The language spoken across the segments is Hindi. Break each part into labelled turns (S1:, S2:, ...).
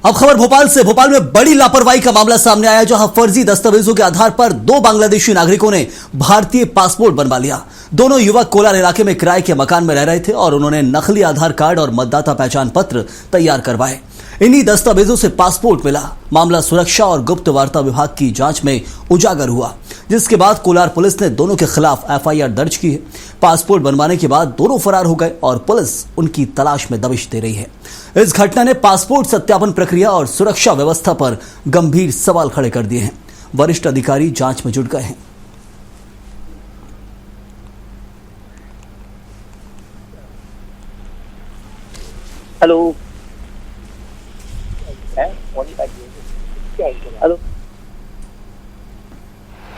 S1: अब खबर भोपाल से। भोपाल में बड़ी लापरवाही का मामला सामने आया, जहां फर्जी दस्तावेजों के आधार पर 2 बांग्लादेशी नागरिकों ने भारतीय पासपोर्ट बनवा लिया। दोनों युवक कोलार इलाके में किराए के मकान में रह रहे थे और उन्होंने नकली आधार कार्ड और मतदाता पहचान पत्र तैयार करवाए। इन्हीं दस्तावेजों से पासपोर्ट मिला। मामला सुरक्षा और गुप्त वार्ता विभाग की जांच में उजागर हुआ, जिसके बाद कोलार पुलिस ने दोनों के खिलाफ एफआईआर दर्ज की है। पासपोर्ट बनवाने के बाद दोनों फरार हो गए और पुलिस उनकी तलाश में दबिश दे रही है। इस घटना ने पासपोर्ट सत्यापन प्रक्रिया और सुरक्षा व्यवस्था पर गंभीर सवाल खड़े कर दिए हैं। वरिष्ठ अधिकारी जांच में जुट गए हैं।
S2: Hello hello.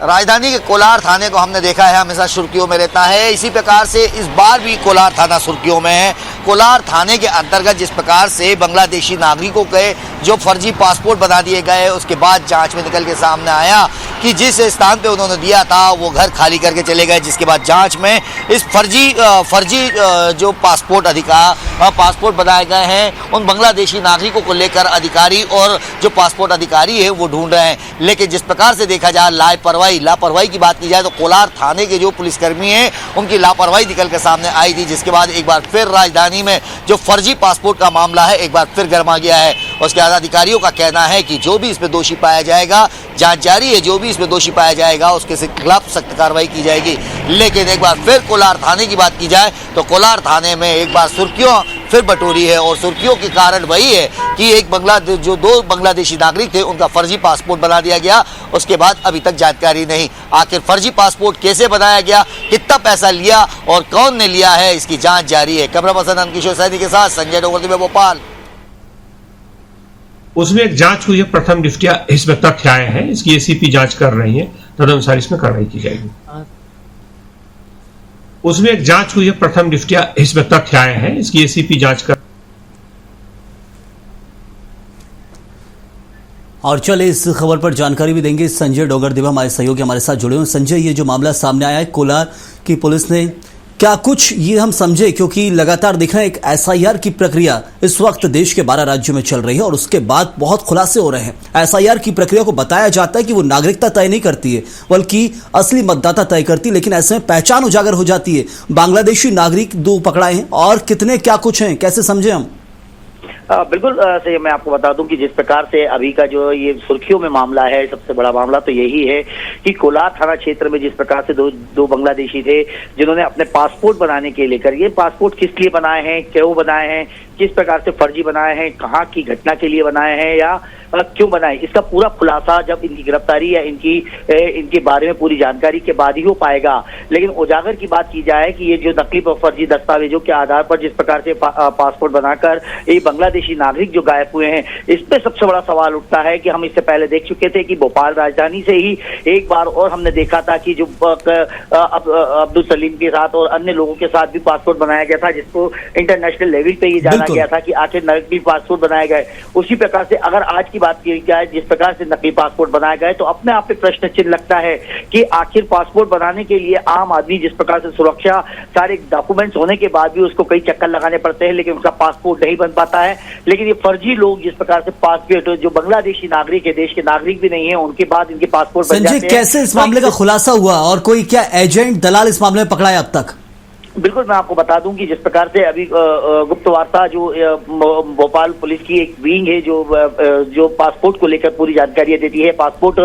S3: राजधानी के कोलार थाने को हमने देखा है हमेशा सुर्खियों में रहता है। इसी प्रकार से इस बार भी कोलार थाना सुर्खियों में है। कोलार थाने के अंतर्गत जिस प्रकार से बांग्लादेशी नागरिकों के जो फर्जी पासपोर्ट बना दिए गए, उसके बाद जांच में निकल के सामने आया कि जिस स्थान पे उन्होंने दिया था वो घर खाली करके चले गए, जिसके बाद जांच में इस फर्जी जो पासपोर्ट बनाए गए हैं उन बांग्लादेशी नागरिकों को लेकर अधिकारी और जो पासपोर्ट अधिकारी है वो ढूंढ रहे हैं। लेकिन जिस प्रकार से देखा जाए लापरवाही की बात की जाए तो कोलार थाने के जो पुलिसकर्मी हैं उनकी लापरवाही निकल कर सामने आई थी, जिसके बाद एक बार फिर राजधानी में जो फर्जी पासपोर्ट का मामला है एक बार फिर गर्मा गया है। उसके बाद अधिकारियों का कहना है कि जो भी इसमें दोषी पाया जाएगा, जांच जारी है, जो भी इसमें दोषी पाया जाएगा उसके खिलाफ सख्त कार्रवाई की जाएगी। लेकिन एक बार फिर कोलार थाने की बात की जाए तो कोलार थाने में एक बार सुर्खियों फिर बटोरी है और सुर्खियों के कारण वही है कि जो 2 बांग्लादेशी नागरिक थे उनका फर्जी पासपोर्ट बना दिया गया। उसके बाद अभी तक जानकारी नहीं, आखिर फर्जी पासपोर्ट कैसे बनाया गया, कितना पैसा लिया और कौन ने लिया है, इसकी जांच जारी है। कैमरा पर्सन किशोर सैनी के साथ संजय डोंगर, भोपाल।
S4: उसमें एक जांच हुई है, प्रथम दृष्टया इसमें तथ्य आए हैं, इसकी एसीपी जांच कर रही है, तदनुसार इसमें कार्रवाई की जाएगी। उसमें एक जांच हुई है, प्रथम दृष्टया इसमें तथ्य आए हैं, इसकी एसीपी जांच कर।
S1: और चले इस खबर पर जानकारी भी देंगे संजय डोंगर दिवा, हमारे सहयोगी हमारे साथ जुड़े हुए। संजय, ये जो मामला सामने आया है कोलार की पुलिस ने क्या कुछ ये हम समझे, क्योंकि लगातार दिख रहा है एक एसआईआर की प्रक्रिया इस वक्त देश के 12 राज्यों में चल रही है और उसके बाद बहुत खुलासे हो रहे हैं। एसआईआर की प्रक्रिया को बताया जाता है कि वो नागरिकता तय नहीं करती है बल्कि असली मतदाता तय करती है, लेकिन ऐसे में पहचान उजागर हो जाती है। बांग्लादेशी नागरिक 2 पकड़ाए हैं और कितने क्या कुछ हैं, कैसे समझे हम?
S2: बिल्कुल सही। मैं आपको बता दूं कि जिस प्रकार से अभी का जो ये सुर्खियों में मामला है, सबसे बड़ा मामला तो यही है कि कोलार थाना क्षेत्र में जिस प्रकार से दो बांग्लादेशी थे जिन्होंने अपने पासपोर्ट बनाने के लेकर, ये पासपोर्ट किस लिए बनाए हैं, क्यों बनाए हैं, किस प्रकार से फर्जी बनाए हैं, कहाँ की घटना के लिए बनाए हैं या क्यों बनाए, इसका पूरा खुलासा जब इनकी गिरफ्तारी या इनके बारे में पूरी जानकारी के बाद ही हो पाएगा। लेकिन उजागर की बात की जाए कि ये जो नकली फर्जी दस्तावेजों के आधार पर जिस प्रकार से पासपोर्ट बनाकर ये बांग्लादेशी नागरिक जो गायब हुए हैं, इस पे सबसे बड़ा सवाल उठता है कि हम इससे पहले देख चुके थे कि भोपाल राजधानी से ही एक बार और हमने देखा था कि जो अब्दुल सलीम के साथ और अन्य लोगों के साथ भी पासपोर्ट बनाया गया था, जिसको इंटरनेशनल लेवल पे ये जाना गया था कि आखिर नकली पासपोर्ट बनाए गए। उसी प्रकार से अगर आज की बात की जाए जिस प्रकार से नकली पासपोर्ट बनाए गए, तो अपने आप पे प्रश्न चिन्ह लगता है कि आखिर पासपोर्ट बनाने के लिए आम आदमी जिस प्रकार से सुरक्षा सारे डॉक्यूमेंट्स होने के बाद भी उसको कई चक्कर लगाने पड़ते हैं, लेकिन उसका पासपोर्ट नहीं बन पाता है। लेकिन ये फर्जी लोग जिस प्रकार से पासपोर्ट जो बांग्लादेशी नागरिक है, देश के नागरिक भी नहीं है, उनके बाद इनके पासपोर्ट बन जाते हैं।
S1: कैसे इस मामले का खुलासा हुआ और कोई क्या एजेंट दलाल इस मामले में पकड़ा है अब तक?
S2: बिल्कुल, मैं आपको बता दूं कि जिस प्रकार से अभी गुप्त वार्ता जो भोपाल पुलिस की एक विंग है जो पासपोर्ट को लेकर पूरी जानकारी देती है, पासपोर्ट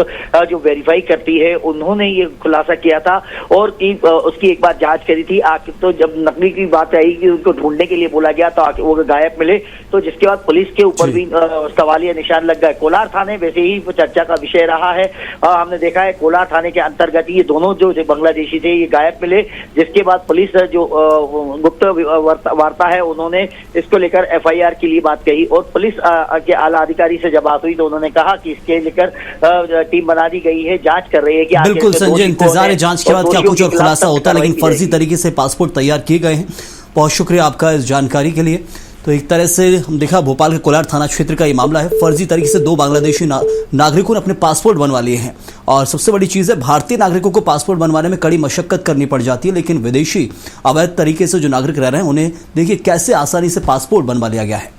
S2: जो वेरीफाई करती है, उन्होंने ये खुलासा किया था और उसकी एक बार जांच करी थी। आखिर तो जब नकली की बात आई कि उनको ढूंढने के लिए बोला गया तो वो गायब मिले, तो जिसके बाद पुलिस के ऊपर भी सवालिया निशान लग गए। कोलार थाने वैसे ही चर्चा का विषय रहा है। हमने देखा है कोलार थाने के अंतर्गत ये दोनों जो बांग्लादेशी थे ये गायब मिले, जिसके बाद पुलिस जो गुप्त वार्ता है उन्होंने इसको लेकर एफआईआर के लिए बात कही और पुलिस के आला अधिकारी से जब बात हुई तो उन्होंने कहा कि इसके लेकर टीम बना दी गई है, जांच कर रही है कि
S1: बिल्कुल संजय, इंतजार है जांच के बाद क्या कुछ और खुलासा होता है, लेकिन फर्जी तरीके से पासपोर्ट तैयार किए गए हैं। बहुत शुक्रिया आपका इस जानकारी के लिए। तो एक तरह से हम देखा भोपाल के कोलार थाना क्षेत्र का ये मामला है। फर्जी तरीके से 2 बांग्लादेशी नागरिकों ने अपने पासपोर्ट बनवा लिए हैं और सबसे बड़ी चीज है भारतीय नागरिकों को पासपोर्ट बनवाने में कड़ी मशक्कत करनी पड़ जाती है, लेकिन विदेशी अवैध तरीके से जो नागरिक रह रहे हैं उन्हें देखिए कैसे आसानी से पासपोर्ट बनवा लिया गया है।